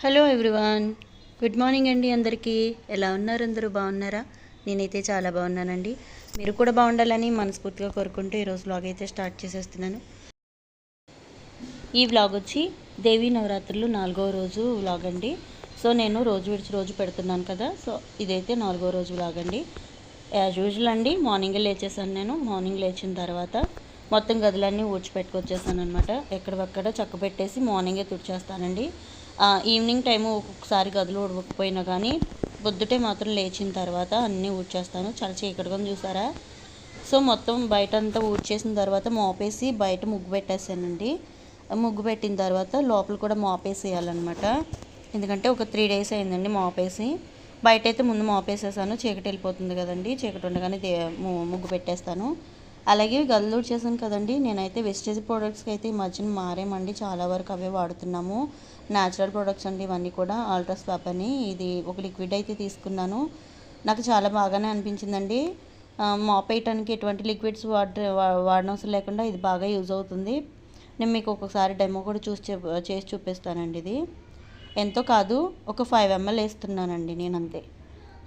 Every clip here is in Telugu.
హలో ఎవ్రీవన్, గుడ్ మార్నింగ్ అండి. అందరికీ ఎలా ఉన్నారు? అందరూ బాగున్నారా? నేనైతే చాలా బాగున్నానండి. మీరు కూడా బాగుండాలని మనస్ఫూర్తిగా కోరుకుంటూ ఈరోజు వ్లాగ్ అయితే స్టార్ట్ చేసేస్తున్నాను. ఈ వ్లాగ్ వచ్చి దేవీ నవరాత్రులు 4వ రోజు వ్లాగ్ అండి. సో నేను రోజు విడిచి రోజు పెడుతున్నాను కదా, సో ఇదైతే 4వ రోజు వ్లాగ్ అండి. యాజ్ యూజువల్ అండి, మార్నింగే లేచేసాను. నేను మార్నింగ్ లేచిన తర్వాత మొత్తం గదులన్నీ ఊడ్చిపెట్టుకొచ్చేసాను అనమాట. ఎక్కడొక్కడ చక్క పెట్టేసి మార్నింగే తుడిచేస్తానండి. ఈవినింగ్ టైము ఒక్కొక్కసారి గదులు ఊడవకపోయినా కానీ పొద్దుటే మాత్రం లేచిన తర్వాత అన్నీ ఊడ్చేస్తాను. చాలా చీకటిగా చూసారా? సో మొత్తం బయట అంతా ఊడ్చేసిన తర్వాత మోపేసి బయట ముగ్గు పెట్టేసానండి. ముగ్గు పెట్టిన తర్వాత లోపల కూడా మోపేసేయాలన్నమాట. ఎందుకంటే ఒక 3 days అయిందండి మోపేసి. బయట అయితే ముందు మోపేసేసాను, చీకటి వెళ్ళిపోతుంది కదండి. చీకటి ఉండగానే ముగ్గు పెట్టేస్తాను. అలాగే గదులు చేశాను కదండి. నేనైతే వెస్టేజ్ ప్రోడక్ట్స్కి అయితే ఈ మధ్యన మారేమండి. చాలా వరకు అవే వాడుతున్నాము. న్యాచురల్ ప్రోడక్ట్స్ అండి ఇవన్నీ కూడా. ఆల్ట్రా స్వాప్ అని ఇది ఒక లిక్విడ్ అయితే తీసుకున్నాను. నాకు చాలా బాగానే అనిపించిందండి. మాప్ వేయటానికి ఎటువంటి లిక్విడ్స్ వాడనవసరం లేకుండా ఇది బాగా యూజ్ అవుతుంది. నేను మీకు ఒక్కొక్కసారి డెమో కూడా చేసి చూపిస్తానండి. ఇది ఎంతో కాదు, ఒక 5 ml వేస్తున్నానండి నేను, అంతే.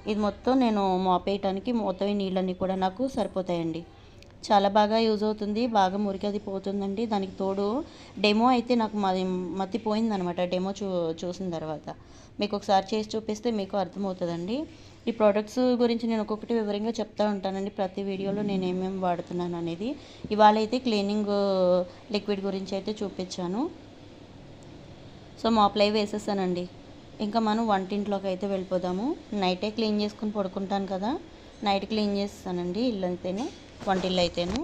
ఇది మొత్తం నేను మాప్ వేయటానికి మొత్తం ఈ నీళ్ళన్నీ కూడా నాకు సరిపోతాయండి. చాలా బాగా యూజ్ అవుతుంది. బాగా మురికి అది పోతుందండి. దానికి తోడు డెమో అయితే నాకు మతిపోయిందనమాట. డెమో చూసిన తర్వాత మీకు ఒకసారి చేసి చూపిస్తే మీకు అర్థమవుతుందండి. ఈ ప్రోడక్ట్స్ గురించి నేను ఒక్కొక్కటి వివరంగా చెప్తూ ఉంటానండి ప్రతి వీడియోలో, నేను ఏమేమి వాడుతున్నాను అనేది. ఇవాళ అయితే క్లీనింగ్ లిక్విడ్ గురించి అయితే చూపించాను. సో మాప్లు అవి వేసేసానండి. ఇంకా మనం వంటింట్లోకి అయితే వెళ్ళిపోదాము. నైటే క్లీన్ చేసుకుని పడుకుంటాను కదా, నైట్ క్లీన్ చేస్తానండి ఇల్లు అయితేను, వంటిల్లు అయితేను.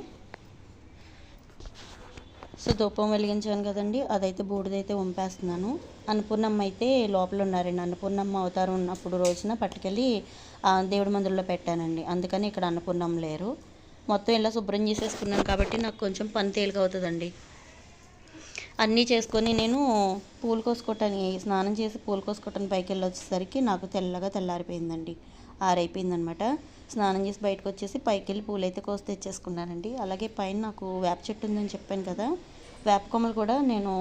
సో ధూపం వెలిగించాను కదండి, అదైతే బూడిదైతే వంపేస్తున్నాను. అన్నపూర్ణమ్మ అయితే లోపల ఉన్నారండి. అన్నపూర్ణమ్మ అవతారం ఉన్నప్పుడు రోజున పట్టుకెళ్ళి దేవుడి మందిరంలో పెట్టానండి. అందుకని ఇక్కడ అన్నపూర్ణమ్మ లేరు. మొత్తం ఇలా శుభ్రం చేసేసుకున్నాను కాబట్టి నాకు కొంచెం పని తేలిక అవుతుందండి. అన్నీ చేసుకొని నేను పూలు కోసుకోవటానికి, స్నానం చేసి పూలు కోసుకోవటానికి పైకి వెళ్ళి వచ్చేసరికి నాకు తెల్లారిపోయిందండి. ఆరైపోయిందనమాట. స్నానం చేసి బయటకు వచ్చేసి పైకి వెళ్ళి పూలు అయితే కోసి తెచ్చేసుకున్నానండి. అలాగే పైన నాకు వేప చెట్టు ఉందని చెప్పాను కదా, వేప కొమ్మలు కూడా నేను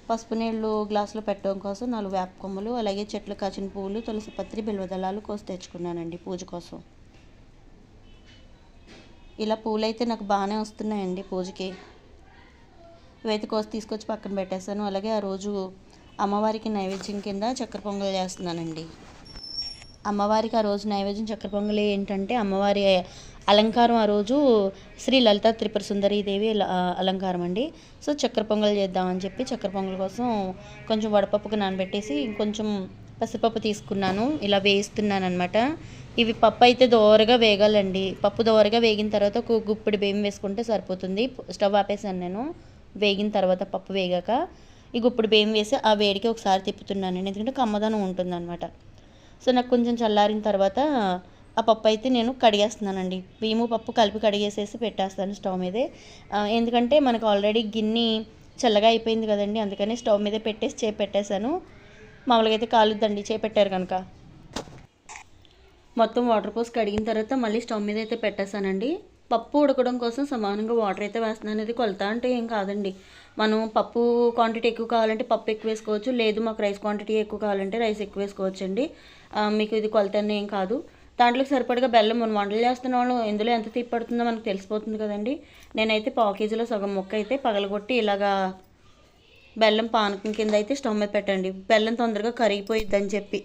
పసుపు నీళ్ళు గ్లాసులో పెట్టడం కోసం 4 వేప కొమ్మలు, అలాగే చెట్లు కాచిన పూలు, తులసి పత్రి, బిల్వదళాలు కోసి తెచ్చుకున్నానండి పూజ కోసం. ఇలా పూలు అయితే నాకు బాగానే వస్తున్నాయండి పూజకి. ఇవైతే కోసి తీసుకొచ్చి పక్కన పెట్టేస్తాను. అలాగే ఆ రోజు అమ్మవారికి నైవేద్యం కింద చక్కెర పొంగల్ చేస్తున్నానండి. అమ్మవారికి ఆ రోజు నైవేద్యం చక్కెర పొంగలి ఏంటంటే, అమ్మవారి అలంకారం ఆ రోజు శ్రీ లలిత త్రిపుర సుందరీ దేవి అలంకారం అండి. సో చక్కెర పొంగల్ చేద్దామని చెప్పి చక్కెర పొంగల్ కోసం కొంచెం వడపప్పుకు నానబెట్టేసి ఇంకొంచెం పెసరపప్పు తీసుకున్నాను. ఇలా వేయిస్తున్నాను అనమాట. ఇవి పప్పు అయితే దోరగా వేగాలండి. పప్పు దోరగా వేగిన తర్వాత ఒక గుప్పిడి బియ్యం వేసుకుంటే సరిపోతుంది. స్టవ్ ఆపేసాను నేను. వేగిన తర్వాత పప్పు వేగాక ఈ గుప్పిడి బియ్యం వేసి ఆ వేడికి ఒకసారి తిప్పుతున్నానండి, ఎందుకంటే కమ్మదనం ఉంటుందన్నమాట. సో నాకు కొంచెం చల్లారిన తర్వాత ఆ పప్పు అయితే నేను కడిగేస్తున్నానండి. బియ్యము పప్పు కలిపి కడిగేసేసి పెట్టేస్తాను స్టవ్ మీదే. ఎందుకంటే మనకు ఆల్రెడీ గిన్నె చల్లగా అయిపోయింది కదండి, అందుకని స్టవ్ మీదే పెట్టేసి పెట్టేశాను. మామూలుగా అయితే కాలుద్దండి చేపెట్టారు కనుక. మొత్తం వాటర్ పోసి కడిగిన తర్వాత మళ్ళీ స్టవ్ మీద అయితే పెట్టేశానండి. పప్పు ఉడకడం కోసం సమానంగా వాటర్ అయితే వేస్తున్నాను. అనేది కొలత అంటే ఏం కాదండి. మనం పప్పు క్వాంటిటీ ఎక్కువ కావాలంటే పప్పు ఎక్కువ వేసుకోవచ్చు, లేదు మాకు రైస్ క్వాంటిటీ ఎక్కువ కావాలంటే రైస్ ఎక్కువ వేసుకోవచ్చు అండి. మీకు ఇది కొలత అని ఏం కాదు. దాంట్లోకి సరిపడగా బెల్లం, మనం వంటలు చేస్తున్న వాళ్ళు ఇందులో ఎంత తీపి పడుతుందో మనకు తెలిసిపోతుంది కదండి. నేనైతే 1/4 kg సగం ముక్క అయితే పగలగొట్టి ఇలాగా బెల్లం పానకం కింద అయితే స్టవ్ మీద పెట్టండి. బెల్లం తొందరగా కరిగిపోయిద్దని చెప్పి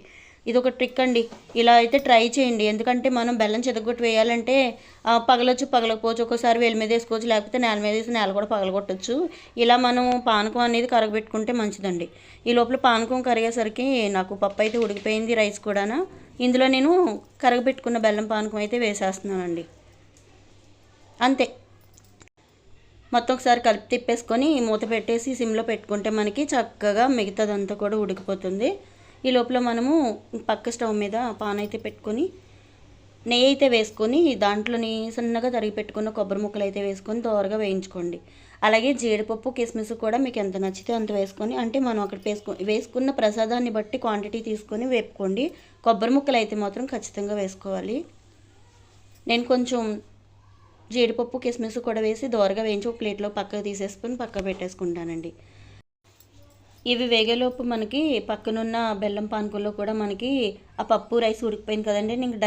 ఇది ఒక ట్రిక్ అండి. ఇలా అయితే ట్రై చేయండి. ఎందుకంటే మనం బెల్లం చెదగొట్టి వేయాలంటే పగలకపోవచ్చు, ఒక్కోసారి వేలు మీద వేసుకోవచ్చు, లేకపోతే నేల మీద వేసి నేల కూడా పగలగొట్టచ్చు. ఇలా మనం పానకం అనేది కరగబెట్టుకుంటే మంచిదండి. ఈ లోపల పానకం కరిగేసరికి నాకు పప్పు అయితే ఉడికిపోయింది, రైస్ కూడా. ఇందులో నేను కరగబెట్టుకున్న బెల్లం పానకం అయితే వేసేస్తున్నానండి. అంతే. మొత్తం ఒకసారి కలిపి తిప్పేసుకొని మూత పెట్టేసి సిమ్లో పెట్టుకుంటే మనకి చక్కగా మిగతాదంతా కూడా ఉడికిపోతుంది. ఈ లోపల మనము పక్క స్టవ్ మీద పాన్ అయితే పెట్టుకొని నెయ్యి అయితే వేసుకొని దాంట్లోని సన్నగా తరిగి పెట్టుకున్న కొబ్బరి ముక్కలు అయితే వేసుకొని దోరగా వేయించుకోండి. అలాగే జీడిపప్పు, కిస్మిస్ కూడా మీకు ఎంత నచ్చితే అంత వేసుకొని, అంటే మనం అక్కడ వేసుకున్న ప్రసాదాన్ని బట్టి క్వాంటిటీ తీసుకొని వేపుకోండి. కొబ్బరి ముక్కలు అయితే మాత్రం ఖచ్చితంగా వేసుకోవాలి. నేను కొంచెం జీడిపప్పు, కిస్మిస్ కూడా వేసి దోరగా వేయించి ఒక ప్లేట్లో పక్కకు తీసేసుకొని పక్క పెట్టేసుకుంటానండి. ఇవి వేగేలోపు మనకి పక్కనున్న బెల్లం పానకంలో కూడా మనకి ఆ పప్పు రైస్ ఉడికిపోయింది కదండి, నేను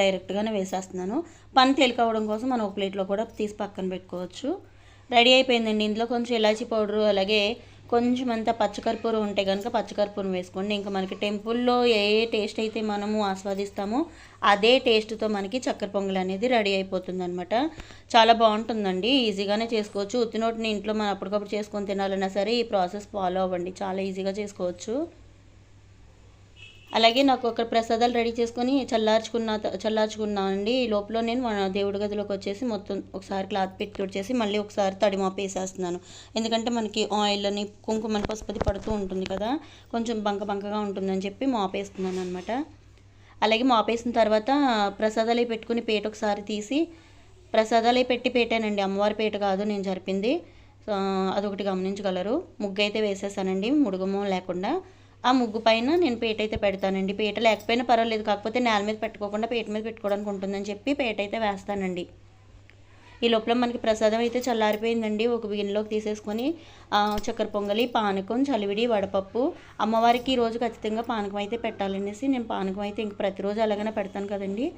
డైరెక్ట్గానే వేసేస్తున్నాను. పని తేలికవడం కోసం మనం ఒక ప్లేట్లో కూడా తీసి పక్కన పెట్టుకోవచ్చు. రెడీ అయిపోయిందండి. ఇందులో కొంచెం ఇలాచీ పౌడరు, అలాగే కొంచెం అంతా పచ్చకర్పూరం ఉంటే కనుక పచ్చకర్పూరం వేసుకోండి. ఇంకా మనకి టెంపుల్లో ఏ టేస్ట్ అయితే మనము ఆస్వాదిస్తామో అదే టేస్ట్తో మనకి చక్కెర పొంగల్ అనేది రెడీ అయిపోతుంది అనమాట. చాలా బాగుంటుందండి, ఈజీగానే చేసుకోవచ్చు. ఉత్తినోటిని ఇంట్లో మనం అప్పటికప్పుడు చేసుకొని తినాలన్నా సరే ఈ ప్రాసెస్ ఫాలో అవ్వండి, చాలా ఈజీగా చేసుకోవచ్చు. అలాగే నాకు ఒక ప్రసాదాలు రెడీ చేసుకొని చల్లార్చుకున్నానండి. ఈ లోపల నేను దేవుడి గదిలోకి వచ్చేసి మొత్తం ఒకసారి క్లాత్ పెట్టి తుడిచేసి మళ్ళీ ఒకసారి తడి మోపు వేసేస్తున్నాను. ఎందుకంటే మనకి ఆయిల్ అని కుంకుమని పసుపది పడుతూ ఉంటుంది కదా, కొంచెం బంకగా ఉంటుందని చెప్పి మోపు వేస్తున్నాను అనమాట. అలాగే మోపు వేసిన తర్వాత ప్రసాదాలు పెట్టుకుని పేట ఒకసారి తీసి, ప్రసాదాలు పెట్టి పేటానండి, అమ్మవారి పేట కాదు నేను జరిపింది. అదొకటి గమనించగలరు. ముగ్గు అయితే వేసేసానండి ముడుగుమో లేకుండా. ఆ ముగ్గు పైన నేను పీట అయితే పెడతానండి. పీట లేకపోయినా పర్వాలేదు, కాకపోతే నేల మీద పెట్టుకోకుండా పీట మీద పెట్టుకోవడానికి ఉంటుందని చెప్పి పీట అయితే వేస్తానండి. ఈ లోపల మనకి ప్రసాదం అయితే చల్లారిపోయిందండి. ఒక గిన్నెలోకి తీసేసుకొని చక్కెర పొంగలి, పానకం, చలివిడి, వడపప్పు, అమ్మవారికి ఈరోజు ఖచ్చితంగా పానకం అయితే పెట్టాలనేసి నేను పానకం అయితే ఇంక ప్రతిరోజు అలాగనే పెడతాను కదండి.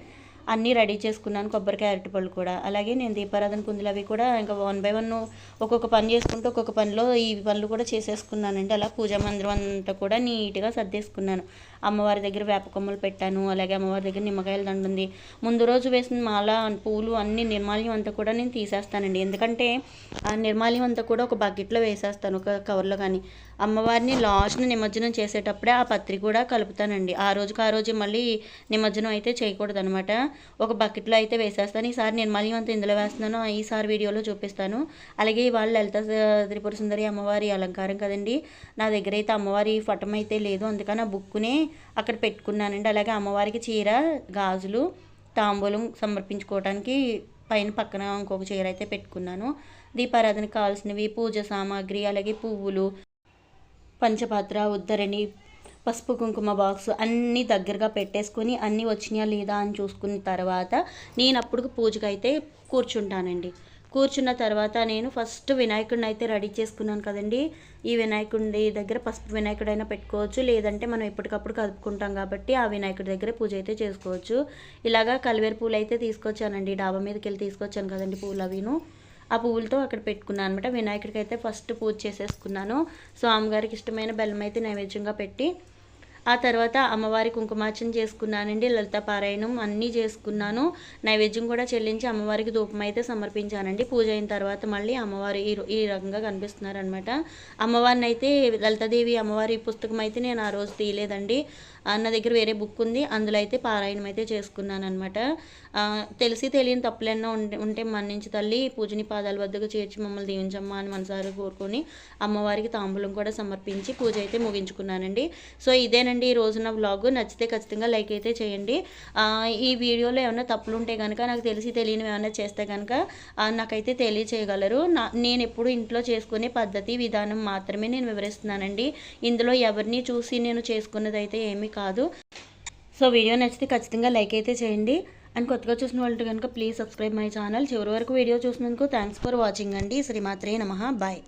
అన్నీ రెడీ చేసుకున్నాను, కొబ్బరికాయ, అరటిపళ్ళు కూడా. అలాగే నేను దీపారాధన కుందులు అవి కూడా ఇంకా 1 by 1 ఒక్కొక్క పని చేసుకుంటూ ఒక్కొక్క పనిలో ఈ పనులు కూడా చేసేసుకున్నానండి. అలా పూజా మందిరం అంతా కూడా నీట్గా సర్దేసుకున్నాను. అమ్మవారి దగ్గర వేప కొమ్మలు పెట్టాను, అలాగే అమ్మవారి దగ్గర నిమ్మకాయల దండ ఉంది. ముందు రోజు వేసిన మాల, పూలు అన్ని నిర్మాల్యం అంతా కూడా నేను తీసేస్తానండి. ఎందుకంటే ఆ నిర్మాల్యం అంతా కూడా ఒక బకెట్లో వేసేస్తాను, ఒక కవర్లో. కానీ అమ్మవారిని లాస్ట్ని నిమజ్జనం చేసేటప్పుడే ఆ పత్రి కూడా కలుపుతానండి. ఆ రోజు మళ్ళీ నిమజ్జనం అయితే చేయకూడదు అనమాట. ఒక బకెట్లో అయితే వేసేస్తాను. ఈసారి నిర్మాల్యం అంతా ఇందులో వేస్తున్నాను, ఈసారి వీడియోలో చూపిస్తాను. అలాగే ఇవాళ లలిత త్రిపుర సుందరి అమ్మవారి అలంకారం కదండి. నా దగ్గర అయితే అమ్మవారి ఫటం అయితే లేదు, అందుకని ఆ బుక్కునే అక్కడ పెట్టుకున్నానండి. అలాగే అమ్మవారికి చీర, గాజులు, తాంబూలం సమర్పించుకోవడానికి పక్కన ఇంకొక చీర అయితే పెట్టుకున్నాను. దీపారాధనకు కావాల్సినవి పూజ సామాగ్రి, అలాగే పువ్వులు, పంచపాత్ర, ఉద్దరణి, పసుపు కుంకుమ బాక్స్ అన్నీ దగ్గరగా పెట్టేసుకొని అన్నీ వచ్చినాయా లేదా అని చూసుకున్న తర్వాత నేను అప్పుడు పూజకి అయితే కూర్చుంటానండి. కూర్చున్న తర్వాత నేను ఫస్ట్ వినాయకుడిని అయితే రెడీ చేసుకున్నాను కదండి. ఈ వినాయకుడి దగ్గర పసుపు వినాయకుడైనా పెట్టుకోవచ్చు, లేదంటే మనం ఎప్పటికప్పుడు కలుపుకుంటాం కాబట్టి ఆ వినాయకుడి దగ్గర పూజ అయితే చేసుకోవచ్చు. ఇలాగా కలివేరు పూలు అయితే తీసుకొచ్చానండి, డాబా మీదకి వెళ్ళి తీసుకొచ్చాను కదండి పూలు అవిను. ఆ పువ్వులతో అక్కడ పెట్టుకున్నాను అనమాట. వినాయకుడికి అయితే ఫస్ట్ పూజ చేసేసుకున్నాను. స్వామివారికి ఇష్టమైన బెల్లం అయితే నైవేద్యంగా పెట్టి ఆ తర్వాత అమ్మవారి కుంకుమార్చన చేసుకున్నానండి. లలిత పారాయణం అన్నీ చేసుకున్నాను. నైవేద్యం కూడా చెల్లించి అమ్మవారికి ధూపం అయితే సమర్పించానండి. పూజ అయిన తర్వాత మళ్ళీ అమ్మవారు ఈ రకంగా కనిపిస్తున్నారనమాట. అమ్మవారిని అయితే లలితాదేవి అమ్మవారి పుస్తకం అయితే నేను ఆ రోజు తీయలేదండి. నా దగ్గర వేరే బుక్ ఉంది, అందులో అయితే పారాయణం అయితే చేసుకున్నాను అనమాట. తెలిసి తెలియని తప్పులన్నా ఉంటే మన్నించి తల్లి, పూజని పాదాల వద్దకు చేర్చి మమ్మల్ని దీవించమ్మా అని మనసారి కోరుకొని అమ్మవారికి తాంబూలం కూడా సమర్పించి పూజ అయితే ముగించుకున్నానండి. సో ఇదేనండి ఈ రోజున వ్లాగ్. నచ్చితే ఖచ్చితంగా లైక్ అయితే చేయండి. ఈ వీడియోలో ఏమైనా తప్పులు ఉంటే కనుక, నాకు తెలిసి తెలియనివి ఏమైనా చేస్తే కనుక నాకైతే తెలియచేయగలరు. నేను ఎప్పుడు ఇంట్లో చేసుకునే పద్ధతి విధానం మాత్రమే నేను వివరిస్తున్నానండి. ఇందులో ఎవరిని చూసి నేను చేసుకున్నది అయితే ఏమీ కాదు. సో వీడియో నచ్చితే ఖచ్చితంగా లైక్ అయితే చేయండి. అండ్ కొత్తగా చూసిన వాళ్ళు కనుక ప్లీజ్ సబ్స్క్రైబ్ మై ఛానల్. చివరి వరకు వీడియో చూసినందుకు థ్యాంక్స్ ఫర్ వాచింగ్ అండి. శ్రీమాత్రే నమః. బాయ్.